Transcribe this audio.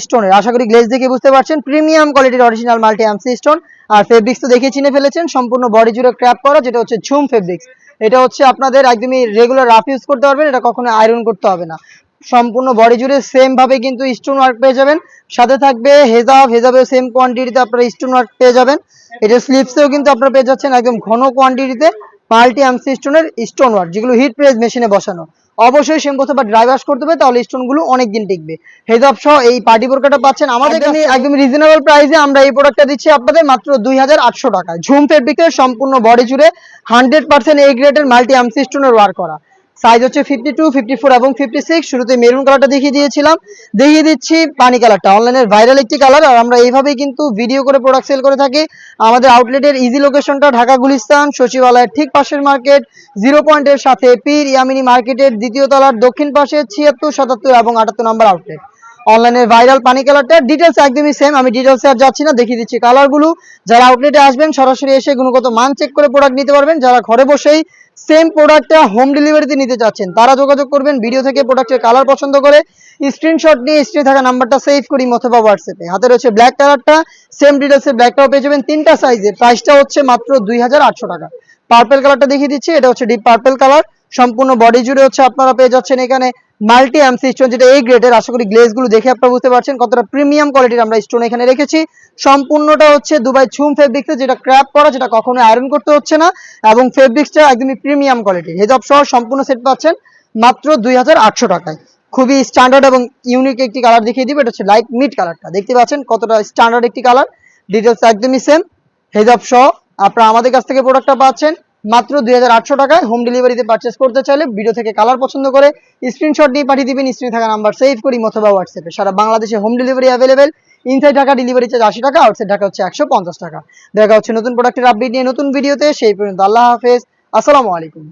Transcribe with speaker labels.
Speaker 1: স্টোনের, আশা করি গ্লেজ দেখে বুঝতে পারছেন প্রিমিয়াম কোয়ালিটির অরিজিনাল মাল্টি এমসি স্টোন। আর ফেব্রিক্স তো দেখে চিনে ফেলেছেন, সম্পূর্ণ বডি জুড়ে ক্র্যাপ করা, যেটা হচ্ছে ঝুম ফেব্রিক্স। এটা হচ্ছে আপনাদের একদমই রেগুলার রাফ ইউজ করতে পারবেন, এটা কখনো আয়রন করতে হবে না। সম্পূর্ণ বডি জুড়ে সেম ভাবে কিন্তু স্টোন ওয়ার্ক পেয়ে যাবেন, সাথে থাকবে হেজাবেও সেম কোয়ান্টিটিতে আপনারা স্টোন ওয়ার্ক পেয়ে যাবেন। এটা স্লিপসেও কিন্তু আপনারা পেয়ে যাচ্ছেন একদম ঘন কোয়ান্টিটিতে মাল্টি এমসি স্টোনের স্টোন ওয়ার্ক, যেগুলো হিট প্রেস মেশিনে বসানো। অবশ্যই শ্যাম্পু অথবা ড্রাই ওয়াশ করতে হবে, তাহলে স্টোনগুলো অনেকদিন টিকবে। হেজাব সহ এই পার্টি বোরকাটা পাচ্ছেন আমাদের একদম রিজনেবল প্রাইসে। আমরা এই প্রোডাক্টটা দিচ্ছি আপনাদের মাত্র 2800 টাকায়। ঝুম ফেব্রিকের সম্পূর্ণ বডি জুড়ে 100% এই গ্রেডের মাল্টি এমসি স্টোনের ওয়ার্ক করা। সাইজ হচ্ছে 52, 54 এবং 56। শুরুতে মেরুন কালারটা দেখিয়ে দিয়েছিলাম, দেখিয়ে দিচ্ছি পানি কালারটা, অনলাইনের ভাইরাল একটি কালার। আর আমরা এইভাবেই কিন্তু ভিডিও করে প্রোডাক্ট সেল করে থাকি। আমাদের আউটলেটের ইজি লোকেশনটা ঢাকা গুলিস্তান সচিবালয়ের ঠিক পাশের মার্কেট, 0 পয়েন্টের সাথে পীর ইয়ামিনী মার্কেটের দ্বিতীয় তলার দক্ষিণ পাশে 76, 77 এবং 78 নম্বর আউটলেট। অনলাইনের ভাইরাল পানি কালারটা ডিটেলস একদমই সেম, আমি ডিটেলসে আর যাচ্ছি না, দেখিয়ে দিচ্ছি কালারগুলো। যারা আউটলেটে আসবেন সরাসরি এসে গুণগত মান চেক করে প্রোডাক্ট নিতে পারবেন। যারা ঘরে বসেই সেম প্রোডাক্টটা হোম ডেলিভারিতে নিতে চাচ্ছেন, তারা যোগাযোগ করবেন ভিডিও থেকে প্রোডাক্টের কালার পছন্দ করে স্ক্রিনশট নিয়ে স্ক্রিনে থাকা নাম্বারটা সেভ করি অথবা হোয়াটসঅ্যাপে। হাতে রয়েছে ব্ল্যাক কালারটা, সেম ডিটেলসে ব্ল্যাকটাও পেয়ে যাবেন 3টা সাইজে। প্রাইসটা হচ্ছে মাত্র 2800 টাকা। পার্পল কালারটা দেখিয়ে দিচ্ছি, এটা হচ্ছে ডিপ পার্পল কালার। সম্পূর্ণ বডি জুড়ে হচ্ছে আপনারা পেয়ে যাচ্ছেন এখানে মাল্টি এমসি স্টোন, যেটা এই গ্রেডের। আশা করি গ্লেজগুলো দেখে আপনারা বুঝতে পারছেন কতটা প্রিমিয়াম কোয়ালিটির আমরা স্টোন এখানে রেখেছি। সম্পূর্ণটা হচ্ছে দুবাই ঝুম ফেব্রিক্সে, যেটা ক্র্যাপ করা, যেটা কখনো আয়রন করতে হচ্ছে না, এবং ফেব্রিক্সটা একদমই প্রিমিয়াম কোয়ালিটির। হেজাব সহ সম্পূর্ণ সেট পাচ্ছেন মাত্র 2800 টাকায়। খুবই স্ট্যান্ডার্ড এবং ইউনিক একটি কালার দেখিয়ে দিব, এটা হচ্ছে লাইট মিড কালারটা। দেখতে পাচ্ছেন কতটা স্ট্যান্ডার্ড একটি কালার, ডিটেলস একদমই সেম। হেজাব সহ আপনারা আমাদের কাছ থেকে প্রোডাক্টটা পাচ্ছেন মাত্র 2800 টাকায়। হোম ডেলিভারিতে পারচেস করতে চাইলে ভিডিও থেকে কালার পছন্দ করে স্ক্রিনশট নিয়ে পাঠিয়ে দিবেন স্ক্রিনে থাকা নাম্বার সেভ করি অথবা হোয়াটসঅ্যাপে। সারা বাংলাদেশে home delivery available. Inside Dhaka delivery charge 80 টাকা, আউটসাইড ঢাকা হচ্ছে 150 টাকা। দেখা হচ্ছে নতুন প্রোডাক্টের আপডেট নিয়ে নতুন ভিডিওতে, সেই পর্যন্ত আল্লাহ হাফেজ, আসসালামু আলাইকুম।